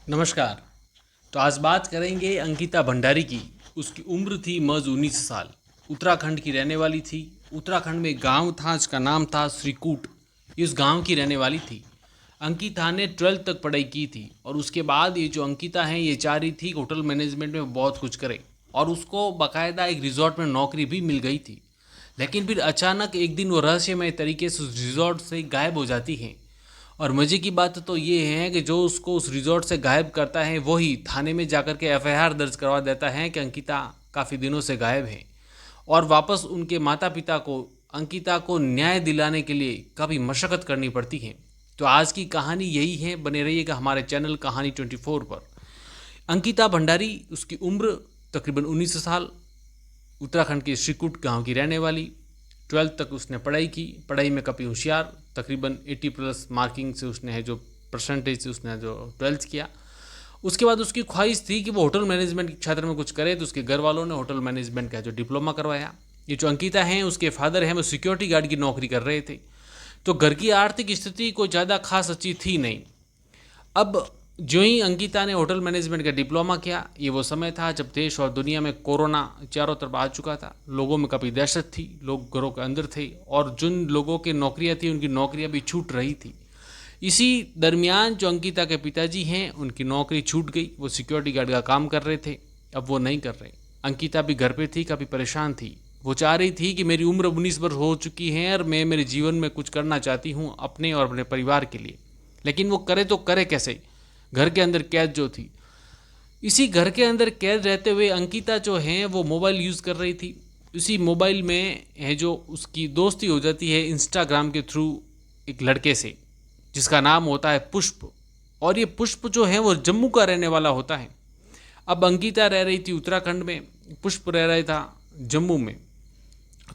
नमस्कार। तो आज बात करेंगे अंकिता भंडारी की। उसकी उम्र थी महज 19 साल। उत्तराखंड की रहने वाली थी। उत्तराखंड में गांव था जिसका नाम था श्रीकूट। इस गांव की रहने वाली थी। अंकिता ने 12th तक पढ़ाई की थी और उसके बाद ये जो अंकिता है ये चाह रही थी कि होटल मैनेजमेंट में बहुत कुछ करे और उसको बाकायदा एक रिजॉर्ट में नौकरी भी मिल गई थी। लेकिन फिर अचानक एक दिन वो रहस्यमय तरीके से उस रिजॉर्ट से गायब हो जाती है। और मज़े की बात तो ये है कि जो उसको उस रिजॉर्ट से गायब करता है वही थाने में जाकर के एफआईआर दर्ज करवा देता है कि अंकिता काफ़ी दिनों से गायब है। और वापस उनके माता पिता को अंकिता को न्याय दिलाने के लिए काफ़ी मशक्क़त करनी पड़ती है। तो आज की कहानी यही है, बने रहिएगा हमारे चैनल कहानी 24 पर। अंकिता भंडारी, उसकी उम्र तकरीबन 19 साल, उत्तराखंड के श्रीकुट गांव की रहने वाली। 12th तक उसने पढ़ाई की, पढ़ाई में काफ़ी होशियार, तकरीबन 80+ मार्किंग से उसने है जो परसेंटेज से उसने जो 12th किया। उसके बाद उसकी ख्वाहिश थी कि वो होटल मैनेजमेंट के क्षेत्र में कुछ करे, तो उसके घर वालों ने होटल मैनेजमेंट का जो डिप्लोमा करवाया। ये जो अंकिता हैं उसके फादर हैं वो सिक्योरिटी गार्ड की नौकरी कर रहे थे। तो घर की आर्थिक स्थिति कोई ज़्यादा खास अच्छी थी नहीं। अब जो ही अंकिता ने होटल मैनेजमेंट का डिप्लोमा किया, ये वो समय था जब देश और दुनिया में कोरोना चारों तरफ आ चुका था। लोगों में काफ़ी दहशत थी, लोग घरों के अंदर थे और जिन लोगों की नौकरियां थी उनकी नौकरियां भी छूट रही थी। इसी दरमियान जो अंकिता के पिताजी हैं उनकी नौकरी छूट गई। वो सिक्योरिटी गार्ड का काम कर रहे थे, अब वो नहीं कर रहे। अंकिता भी घर पे थी, काफ़ी परेशान थी। वो चाह रही थी कि मेरी उम्र 19 वर्ष हो चुकी है और मैं मेरे जीवन में कुछ करना चाहती हूँ अपने और अपने परिवार के लिए। लेकिन वो करे तो करे कैसे, घर के अंदर कैद जो थी। इसी घर के अंदर कैद रहते हुए अंकिता जो है वो मोबाइल यूज़ कर रही थी। उसी मोबाइल में है जो उसकी दोस्ती हो जाती है इंस्टाग्राम के थ्रू एक लड़के से जिसका नाम होता है पुष्प। और ये पुष्प जो है वो जम्मू का रहने वाला होता है। अब अंकिता रह रही थी उत्तराखंड में, पुष्प रह रहा था जम्मू में।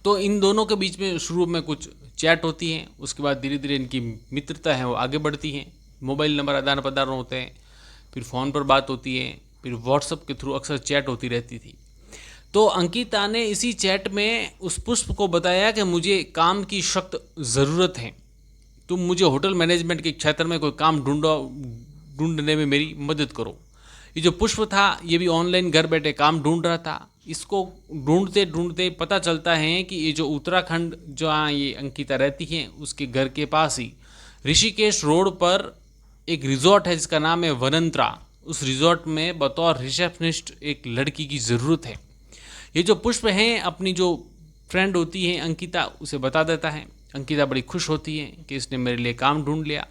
तो इन दोनों के बीच में शुरू में कुछ चैट होती है, उसके बाद धीरे धीरे इनकी मित्रता है वो आगे बढ़ती है। मोबाइल नंबर आदान प्रदान होते हैं, फिर फ़ोन पर बात होती है, फिर व्हाट्सअप के थ्रू अक्सर चैट होती रहती थी। तो अंकिता ने इसी चैट में उस पुष्प को बताया कि मुझे काम की सख्त ज़रूरत है, तुम मुझे होटल मैनेजमेंट के क्षेत्र में कोई काम ढूंढने में मेरी मदद करो। ये जो पुष्प था ये भी ऑनलाइन घर बैठे काम ढूंढ रहा था। इसको ढूंढते ढूंढते पता चलता है कि ये जो उत्तराखंड जहाँ ये अंकिता रहती है उसके घर के पास ही ऋषिकेश रोड पर एक रिजॉर्ट है जिसका नाम है वनंत्रा। उस रिजॉर्ट में बतौर रिसेप्शनिस्ट एक लड़की की ज़रूरत है। ये जो पुष्प हैं अपनी जो फ्रेंड होती है अंकिता उसे बता देता है। अंकिता बड़ी खुश होती है कि इसने मेरे लिए काम ढूंढ लिया।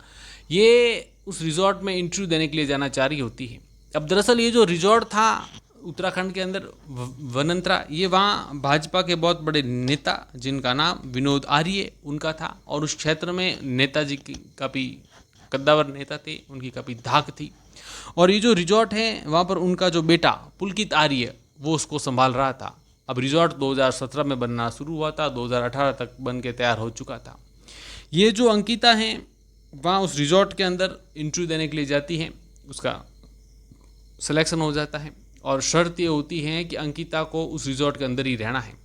ये उस रिजॉर्ट में इंटरव्यू देने के लिए जाना चाह रही होती है। अब दरअसल ये जो रिजॉर्ट था उत्तराखंड के अंदर वनंत्रा, ये वहाँ भाजपा के बहुत बड़े नेता जिनका नाम विनोद आर्य उनका था और उस क्षेत्र में नेताजी की काफ़ी कद्दावर नेता थे, उनकी काफ़ी धाक थी। और ये जो रिजॉर्ट है वहाँ पर उनका जो बेटा पुलकित आर्य वो उसको संभाल रहा था। अब रिजॉर्ट 2017 में बनना शुरू हुआ था, 2018 तक बन के तैयार हो चुका था। ये जो अंकिता हैं वहाँ उस रिजॉर्ट के अंदर इंटरव्यू देने के लिए जाती हैं, उसका सिलेक्शन हो जाता है और शर्त ये होती है कि अंकिता को उस रिजॉर्ट के अंदर ही रहना है।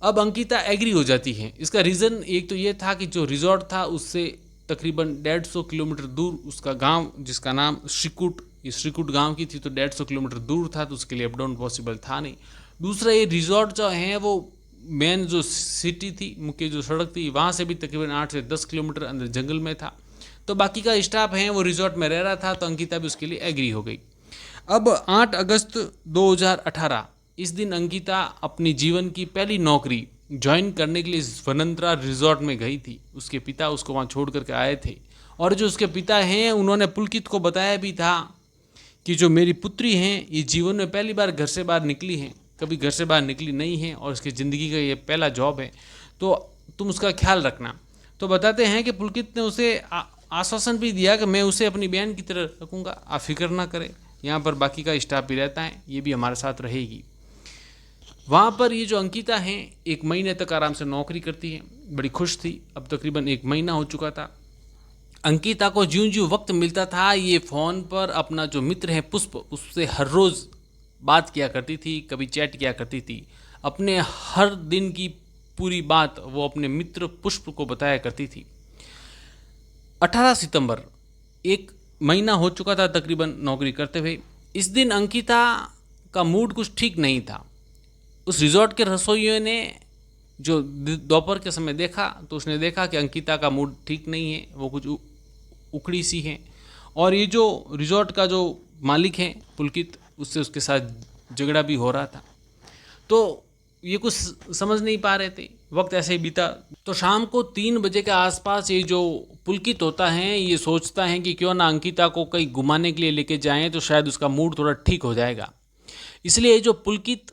अब अंकिता एग्री हो जाती है। इसका रीज़न एक तो ये था कि जो रिजॉर्ट था उससे तकरीबन 150 किलोमीटर दूर उसका गांव जिसका नाम श्रीकुट, ये श्रीकुट गांव की थी, तो 150 किलोमीटर दूर था, तो उसके लिए अप डाउन पॉसिबल था नहीं। दूसरा ये रिजॉर्ट जो है वो मेन जो सिटी थी, मुख्य जो सड़क थी, वहाँ से भी तकरीबन 8 से 10 किलोमीटर अंदर जंगल में था। तो बाकी का स्टाफ है वो रिजॉर्ट में रह रहा था, तो अंकिता भी उसके लिए एग्री हो गई। अब 8 अगस्त 2018 इस दिन अंकिता अपनी जीवन की पहली नौकरी ज्वाइन करने के लिए वनंत्रा रिजॉर्ट में गई थी। उसके पिता उसको वहाँ छोड़ करके आए थे और जो उसके पिता हैं उन्होंने पुलकित को बताया भी था कि जो मेरी पुत्री हैं ये जीवन में पहली बार घर से बाहर निकली हैं, कभी घर से बाहर निकली नहीं है और उसकी ज़िंदगी का ये पहला जॉब है, तो तुम उसका ख्याल रखना। तो बताते हैं कि पुलकित ने उसे आश्वासन भी दिया कि मैं उसे अपनी बहन की तरह रखूँगा, आप फिक्र ना करें, यहाँ पर बाकी का स्टाफ भी रहता है, ये भी हमारे साथ रहेगी। वहाँ पर ये जो अंकिता हैं 1 महीने तक आराम से नौकरी करती हैं, बड़ी खुश थी। अब तकरीबन 1 महीना हो चुका था। अंकिता को ज्यों ज्यों वक्त मिलता था ये फ़ोन पर अपना जो मित्र है पुष्प उससे हर रोज़ बात किया करती थी, कभी चैट किया करती थी। अपने हर दिन की पूरी बात वो अपने मित्र पुष्प को बताया करती थी। 18 सितंबर एक महीना हो चुका था तकरीबन नौकरी करते हुए। इस दिन अंकिता का मूड कुछ ठीक नहीं था। उस रिजॉर्ट के रसोइयों ने जो दोपहर के समय देखा तो उसने देखा कि अंकिता का मूड ठीक नहीं है, वो कुछ उखड़ी सी है। और ये जो रिजॉर्ट का जो मालिक है पुलकित, उससे उसके साथ झगड़ा भी हो रहा था। तो ये कुछ समझ नहीं पा रहे थे, वक्त ऐसे ही बीता। तो शाम को 3 बजे के आसपास ये जो पुलकित होता है ये सोचता है कि क्यों ना अंकिता को कहीं घुमाने के लिए लेके जाएं, तो शायद उसका मूड थोड़ा ठीक हो जाएगा। इसलिए जो पुलकित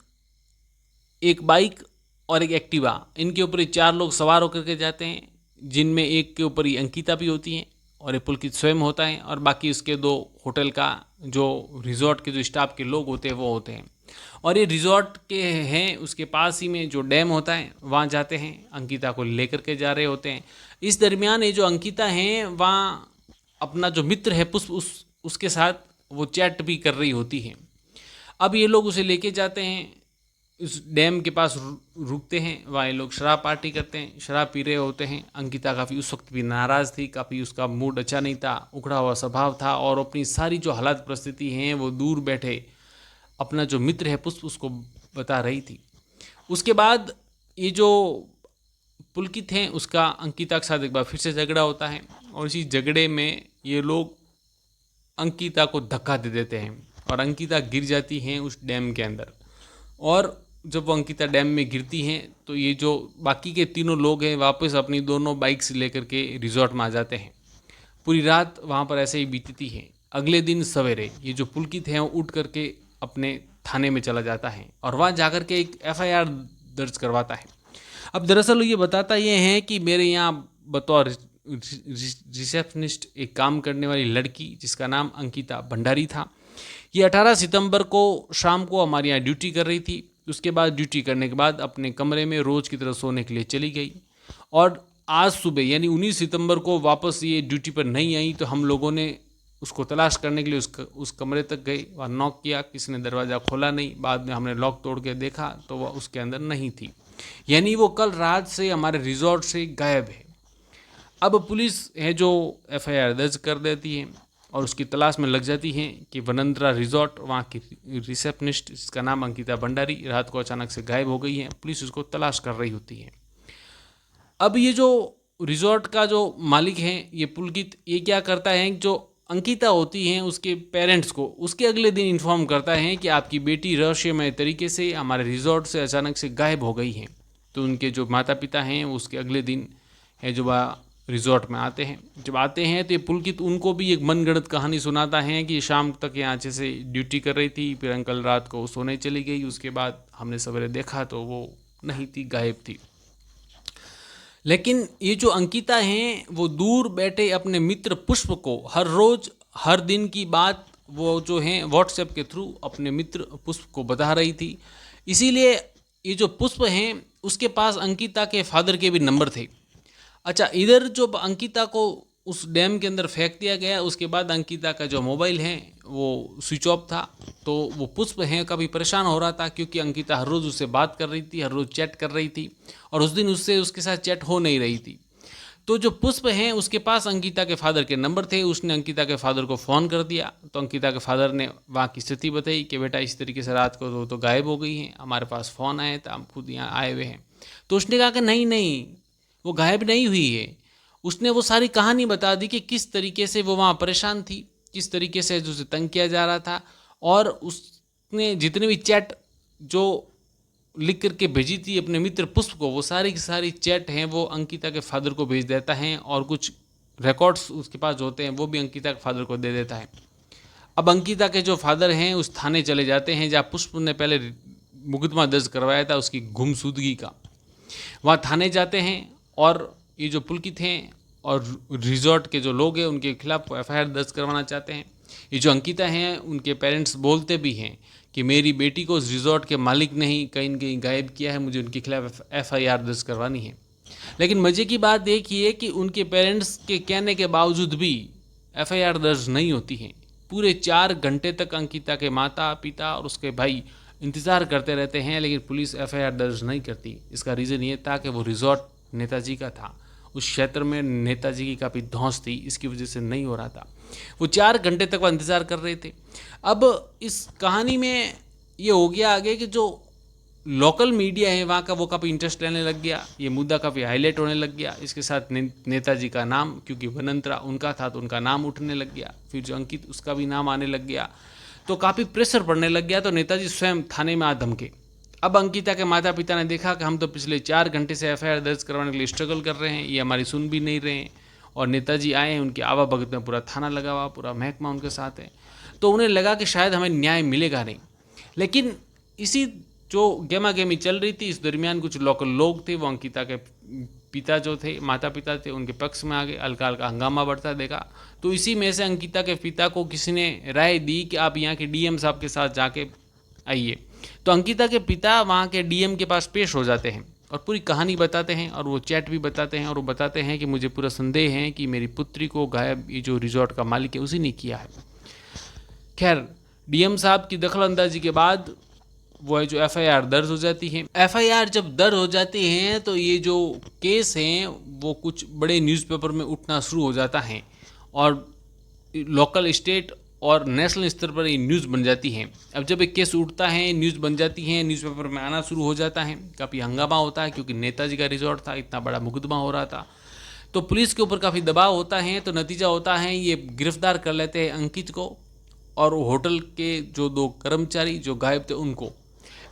एक बाइक और एक एक्टिवा, इनके ऊपर ही 4 लोग सवार होकर के जाते हैं, जिनमें एक के ऊपर ही अंकिता भी होती है और ये पुलकित स्वयं होता है, और बाकी उसके 2 होटल का जो रिजॉर्ट के जो स्टाफ के लोग होते हैं वो होते हैं। और ये रिजॉर्ट के हैं उसके पास ही में जो डैम होता है वहाँ जाते हैं, अंकिता को लेकर के जा रहे होते हैं। इस दरमियान ये जो अंकिता हैं वहाँ अपना जो मित्र है पुष्प, उसके साथ वो चैट भी कर रही होती है। अब ये लोग उसे लेके जाते हैं, उस डैम के पास रुकते हैं, वहाँ ये लोग शराब पार्टी करते हैं, शराब पी रहे होते हैं। अंकिता काफ़ी उस वक्त भी नाराज़ थी, काफ़ी उसका मूड अच्छा नहीं था, उखड़ा हुआ स्वभाव था, और अपनी सारी जो हालात परिस्थिति हैं वो दूर बैठे अपना जो मित्र है पुष्प उसको बता रही थी। उसके बाद ये जो पुलकित हैं उसका अंकिता के साथ एक बार फिर से झगड़ा होता है, और इसी झगड़े में ये लोग अंकिता को धक्का दे देते हैं और अंकिता गिर जाती हैं उस डैम के अंदर। और जब वो अंकिता डैम में गिरती हैं तो ये जो बाकी के तीनों लोग हैं वापस अपनी दोनों बाइक्स लेकर के रिजॉर्ट में आ जाते हैं। पूरी रात वहाँ पर ऐसे ही बीतती है। अगले दिन सवेरे ये जो पुलकित हैं वो उठ करके अपने थाने में चला जाता है और वहाँ जाकर के एक FIR दर्ज करवाता है। अब दरअसल ये बताता ये है कि मेरे यहाँ बतौर रिसेप्शनिस्ट एक काम करने वाली लड़की जिसका नाम अंकिता भंडारी था, ये 18 सितंबर को शाम को हमारे यहाँ ड्यूटी कर रही थी। उसके बाद ड्यूटी करने के बाद अपने कमरे में रोज़ की तरह सोने के लिए चली गई, और आज सुबह यानी 19 सितंबर को वापस ये ड्यूटी पर नहीं आई। तो हम लोगों ने उसको तलाश करने के लिए उस कमरे तक गए, वहाँ नॉक किया, किसी ने दरवाज़ा खोला नहीं। बाद में हमने लॉक तोड़ के देखा तो वह उसके अंदर नहीं थी, यानी वो कल रात से हमारे रिजॉर्ट से गायब है। अब पुलिस है जो FIR दर्ज कर देती है और उसकी तलाश में लग जाती है कि वनंद्रा रिजॉर्ट, वहाँ की रिसेप्शनिस्ट जिसका नाम अंकिता भंडारी रात को अचानक से गायब हो गई है। पुलिस उसको तलाश कर रही होती है। अब ये जो रिजॉर्ट का जो मालिक है ये पुलकित, ये क्या करता है, जो अंकिता होती हैं उसके पेरेंट्स को उसके अगले दिन इन्फॉर्म करता है कि आपकी बेटी रहस्यमय तरीके से हमारे रिजॉर्ट से अचानक से गायब हो गई है। तो उनके जो माता पिता हैं वो उसके अगले दिन है जो वह रिजॉर्ट में आते हैं। जब आते हैं तो ये पुलकित उनको भी एक मनगढ़ंत कहानी सुनाता है कि शाम तक यहाँ अच्छे से ड्यूटी कर रही थी, फिर अंकल रात को सोने चली गई, उसके बाद हमने सवेरे देखा तो वो नहीं थी, गायब थी। लेकिन ये जो अंकिता हैं वो दूर बैठे अपने मित्र पुष्प को हर रोज़ हर दिन की बात वो जो हैं व्हाट्सएप के थ्रू अपने मित्र पुष्प को बता रही थी। इसीलिए ये जो पुष्प हैं उसके पास अंकिता के फादर के भी नंबर थे। अच्छा, इधर जो अंकिता को उस डैम के अंदर फेंक दिया गया, उसके बाद अंकिता का जो मोबाइल है वो स्विच ऑफ था। तो वो पुष्प हैं काफ़ी परेशान हो रहा था क्योंकि अंकिता हर रोज़ उससे बात कर रही थी, हर रोज़ चैट कर रही थी, और उस दिन उसके साथ चैट हो नहीं रही थी। तो जो पुष्प हैं उसके पास अंकिता के फादर के नंबर थे, उसने अंकिता के फादर को फ़ोन कर दिया। तो अंकिता के फादर ने वहाँ की स्थिति बताई कि बेटा इस तरीके से रात को तो गायब हो गई हैं, हमारे पास फ़ोन आया था, हम खुद यहाँ आए हुए हैं। तो उसने कहा कि नहीं, वो गायब नहीं हुई है। उसने वो सारी कहानी बता दी कि किस तरीके से वो वहाँ परेशान थी, किस तरीके से उसे तंग किया जा रहा था, और उसने जितने भी चैट जो लिख करके भेजी थी अपने मित्र पुष्प को, वो सारी की सारी चैट हैं वो अंकिता के फादर को भेज देता है, और कुछ रिकॉर्ड्स उसके पास होते हैं वो भी अंकिता के फादर को दे देता है। अब अंकिता के जो फादर हैं उस थाने चले जाते हैं जहाँ पुष्प ने पहले मुकदमा दर्ज करवाया था उसकी गुमशुदगी का। वहाँ थाने जाते हैं और ये जो पुलकित हैं और रिजॉर्ट के जो लोग हैं उनके खिलाफ FIR दर्ज करवाना चाहते हैं। ये जो अंकिता हैं उनके पेरेंट्स बोलते भी हैं कि मेरी बेटी को उस रिजॉर्ट के मालिक ने ही कहीं न कहीं गायब किया है, मुझे उनके खिलाफ FIR दर्ज करवानी है। लेकिन मज़े की बात एक ही है कि उनके पेरेंट्स के कहने के बावजूद भी FIR दर्ज नहीं होती है। पूरे 4 घंटे तक अंकिता के माता पिता और उसके भाई इंतज़ार करते रहते हैं, लेकिन पुलिस FIR दर्ज नहीं करती। इसका रीज़न ये था कि वो रिजॉर्ट नेताजी का था उस क्षेत्र में नेताजी की काफ़ी धौंस थी, इसकी वजह से नहीं हो रहा था। वो 4 घंटे तक वह इंतज़ार कर रहे थे। अब इस कहानी में ये हो गया आगे कि जो लोकल मीडिया है वहाँ का वो काफ़ी इंटरेस्ट लेने लग गया, ये मुद्दा काफ़ी हाईलाइट होने लग गया। इसके साथ नेताजी का नाम, क्योंकि वनंतरा उनका था तो उनका नाम उठने लग गया। फिर जो अंकित, उसका भी नाम आने लग गया, तो काफ़ी प्रेशर पड़ने लग गया। तो नेताजी स्वयं थाने में आ धमके। अब अंकिता के माता पिता ने देखा कि हम तो पिछले 4 घंटे से FIR दर्ज करवाने के लिए स्ट्रगल कर रहे हैं, ये हमारी सुन भी नहीं रहे हैं, और नेताजी आए हैं, उनकी आवाभगत में पूरा थाना लगा हुआ, पूरा महकमा उनके साथ है। तो उन्हें लगा कि शायद हमें न्याय मिलेगा नहीं। लेकिन इसी जो गेमा गेमी चल रही थी, इस दरमियान कुछ लोकल लोग थे, वो अंकिता के पिता जो थे, माता पिता थे, उनके पक्ष में आ गए। हल्का हल्का हंगामा बढ़ता देखा। तो इसी में से अंकिता के पिता को किसी ने राय दी कि आप यहाँ के DM साहब के साथ जाके आइए। तो अंकिता के पिता वहाँ के DM के पास पेश हो जाते हैं और पूरी कहानी बताते हैं, और वो चैट भी बताते हैं, और वो बताते हैं कि मुझे पूरा संदेह है कि मेरी पुत्री को गायब ये जो रिजॉर्ट का मालिक है उसी ने किया है। खैर, DM साहब की दखलंदाजी के बाद वो है जो FIR दर्ज हो जाती है। FIR जब दर्ज हो जाती हैं तो ये जो केस हैं वो कुछ बड़े न्यूज़पेपर में उठना शुरू हो जाता है, और लोकल, स्टेट और नेशनल स्तर पर ये न्यूज़ बन जाती है। अब जब एक केस उठता है, न्यूज़ बन जाती है, न्यूज़पेपर में आना शुरू हो जाता है, काफ़ी हंगामा होता है, क्योंकि नेताजी का रिजॉर्ट था, इतना बड़ा मुकदमा हो रहा था। तो पुलिस के ऊपर काफ़ी दबाव होता है। तो नतीजा होता है ये गिरफ्तार कर लेते हैं अंकित को, और होटल के जो 2 कर्मचारी जो गायब थे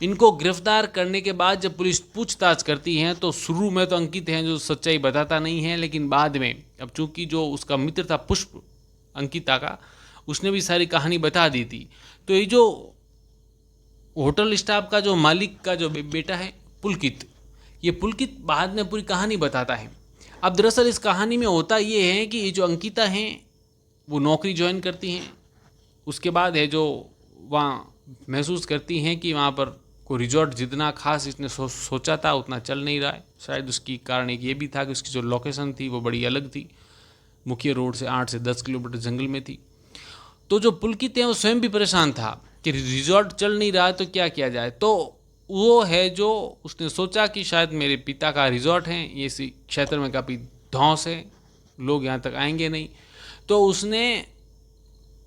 इनको गिरफ्तार करने के बाद जब पुलिस पूछताछ करती है तो शुरू में तो अंकित हैं जो सच्चाई बताता नहीं है, लेकिन बाद में, अब चूंकि जो उसका मित्र था पुष्प अंकिता का, उसने भी सारी कहानी बता दी थी। तो ये जो होटल स्टाफ का जो मालिक का जो बेटा है पुलकित, ये पुलकित बाद में पूरी कहानी बताता है। अब दरअसल इस कहानी में होता ये है कि ये जो अंकिता हैं वो नौकरी ज्वाइन करती हैं, उसके बाद है जो वहाँ महसूस करती हैं कि वहाँ पर को रिजॉर्ट जितना खास इसने सोचा था उतना चल नहीं रहा है। शायद उसकी कारण एक ये भी था कि उसकी जो लोकेशन थी वो बड़ी अलग थी, मुख्य रोड से 8 से 10 किलोमीटर जंगल में थी। तो जो पुलकित हैं वो स्वयं भी परेशान था कि रिजॉर्ट चल नहीं रहा है तो क्या किया जाए। तो वो है जो उसने सोचा कि शायद मेरे पिता का रिजॉर्ट है, ये इसी क्षेत्र में काफ़ी धौंस है, लोग यहाँ तक आएंगे नहीं। तो उसने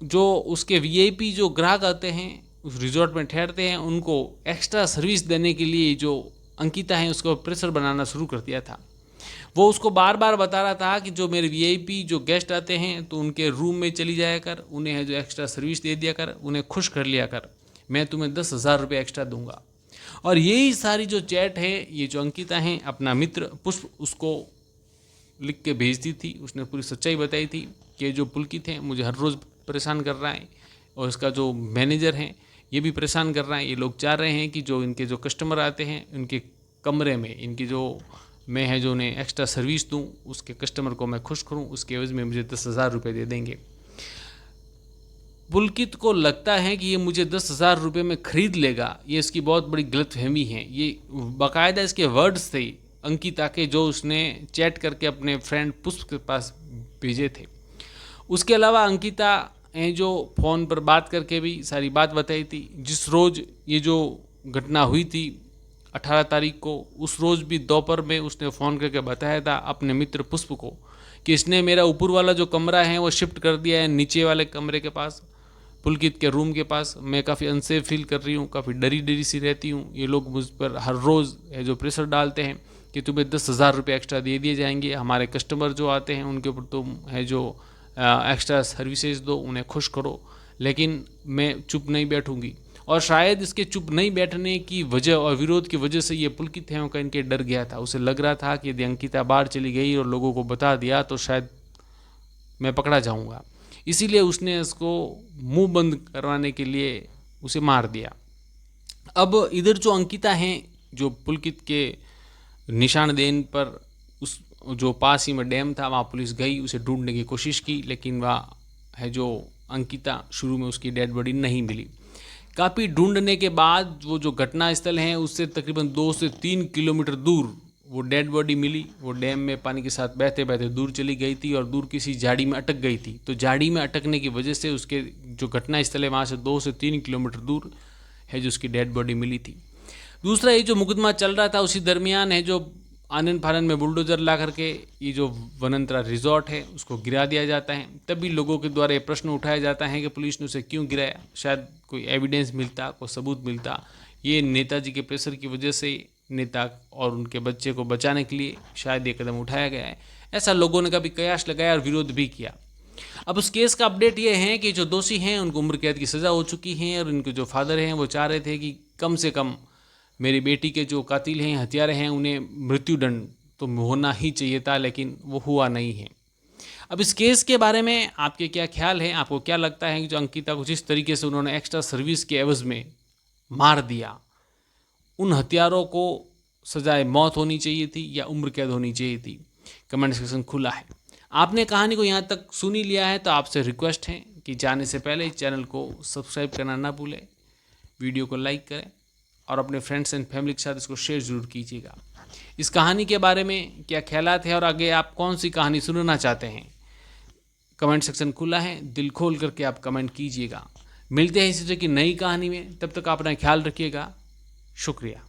जो उसके VIP जो ग्राहक आते हैं, उस रिजॉर्ट में ठहरते हैं, उनको एक्स्ट्रा सर्विस देने के लिए जो अंकिता है उसको प्रेशर बनाना शुरू कर दिया था। वो उसको बार बार बता रहा था कि जो मेरे VIP जो गेस्ट आते हैं तो उनके रूम में चली जाया कर, उन्हें है जो एक्स्ट्रा सर्विस दे दिया कर, उन्हें खुश कर लिया कर, मैं तुम्हें 10,000 रुपये एक्स्ट्रा दूंगा। और यही सारी जो चैट है, ये जो अंकिता है अपना मित्र पुष्प उसको लिख के भेजती थी। उसने पूरी सच्चाई बताई थी कि जो पुलकित है मुझे हर रोज़ परेशान कर रहा है, और इसका जो मैनेजर है ये भी परेशान कर रहा है। ये लोग चाह रहे हैं कि जो इनके जो कस्टमर आते हैं उनके कमरे में इनकी जो मैं है जो उन्हें एक्स्ट्रा सर्विस दूं, उसके कस्टमर को मैं खुश करूं, उसके एवज में मुझे 10,000 रुपये दे देंगे। पुलकित को लगता है कि ये मुझे 10,000 रुपये में खरीद लेगा। ये इसकी बहुत बड़ी गलतफहमी है। ये बाकायदा इसके वर्ड्स थे अंकिता के, जो उसने चैट करके अपने फ्रेंड पुष्प के पास भेजे थे। उसके अलावा अंकिता हैं जो फ़ोन पर बात करके भी सारी बात बताई थी। जिस रोज़ ये जो घटना हुई थी 18 तारीख को, उस रोज़ भी दोपहर में उसने फ़ोन करके बताया था अपने मित्र पुष्प को कि इसने मेरा ऊपर वाला जो कमरा है वो शिफ्ट कर दिया है नीचे वाले कमरे के पास, पुलकित के रूम के पास। मैं काफ़ी अनसेफ फील कर रही हूँ, काफ़ी डरी डरी सी रहती हूँ। ये लोग मुझ पर हर रोज़ है जो प्रेशर डालते हैं कि तुम्हें 10,000 रुपये एक्स्ट्रा दे दिए जाएंगे, हमारे कस्टमर जो आते हैं उनके ऊपर तुम है जो एक्स्ट्रा सर्विसेज दो, उन्हें खुश करो। लेकिन मैं चुप नहीं बैठूंगी। और शायद इसके चुप नहीं बैठने की वजह और विरोध की वजह से ये पुलकित है का इनके डर गया था। उसे लग रहा था कि यदि अंकिता बाहर चली गई और लोगों को बता दिया तो शायद मैं पकड़ा जाऊंगा, इसीलिए उसने इसको मुंह बंद करवाने के लिए उसे मार दिया। अब इधर जो अंकिता हैं जो पुलकित के निशान देने पर उस जो पास ही में डैम था वहाँ पुलिस गई, उसे ढूंढने की कोशिश की, लेकिन वहाँ है जो अंकिता शुरू में उसकी डेड बॉडी नहीं मिली। काफ़ी ढूंढने के बाद वो जो घटना स्थल है उससे तकरीबन 2 से 3 किलोमीटर दूर वो डेड बॉडी मिली। वो डैम में पानी के साथ बहते बहते दूर चली गई थी और दूर किसी झाड़ी में अटक गई थी। तो झाड़ी में अटकने की वजह से उसके जो घटना स्थल है वहाँ से 2 से 3 किलोमीटर दूर है जो उसकी डेड बॉडी मिली थी। दूसरा ये जो मुकदमा चल रहा था उसी दरमियान है जो आनन फानन में बुलडोज़र ला करके ये जो वनांतरा रिजॉर्ट है उसको गिरा दिया जाता है। तभी लोगों के द्वारा ये प्रश्न उठाया जाता है कि पुलिस ने उसे क्यों गिराया, शायद कोई एविडेंस मिलता, कोई सबूत मिलता। ये नेताजी के प्रेशर की वजह से नेता और उनके बच्चे को बचाने के लिए शायद ये कदम उठाया गया है, ऐसा लोगों ने कभी कयास लगाया और विरोध भी किया। अब उस केस का अपडेट ये है कि जो दोषी हैं उनको उम्र कैद की सज़ा हो चुकी है और इनके जो फादर हैं वो चाह रहे थे कि कम से कम मेरी बेटी के जो कातिल हैं, हत्यारे हैं, उन्हें मृत्युदंड तो होना ही चाहिए था, लेकिन वो हुआ नहीं है। अब इस केस के बारे में आपके क्या ख्याल हैं? आपको क्या लगता है कि जो अंकिता को जिस तरीके से उन्होंने एक्स्ट्रा सर्विस के एवज में मार दिया, उन हत्यारों को सजाए मौत होनी चाहिए थी या उम्र कैद होनी चाहिए थी? कमेंट सेक्शन खुला है। आपने कहानी को यहाँ तक सुन ही लिया है तो आपसे रिक्वेस्ट है कि जाने से पहले इस चैनल को सब्सक्राइब करना ना भूलें, वीडियो को लाइक करें और अपने फ्रेंड्स एंड फैमिली के साथ इसको शेयर ज़रूर कीजिएगा। इस कहानी के बारे में क्या ख्यालात है और आगे आप कौन सी कहानी सुनना चाहते हैं? कमेंट सेक्शन खुला है, दिल खोल करके आप कमेंट कीजिएगा। मिलते हैं इसी तरह की नई कहानी में, तब तक अपना ख्याल रखिएगा। शुक्रिया।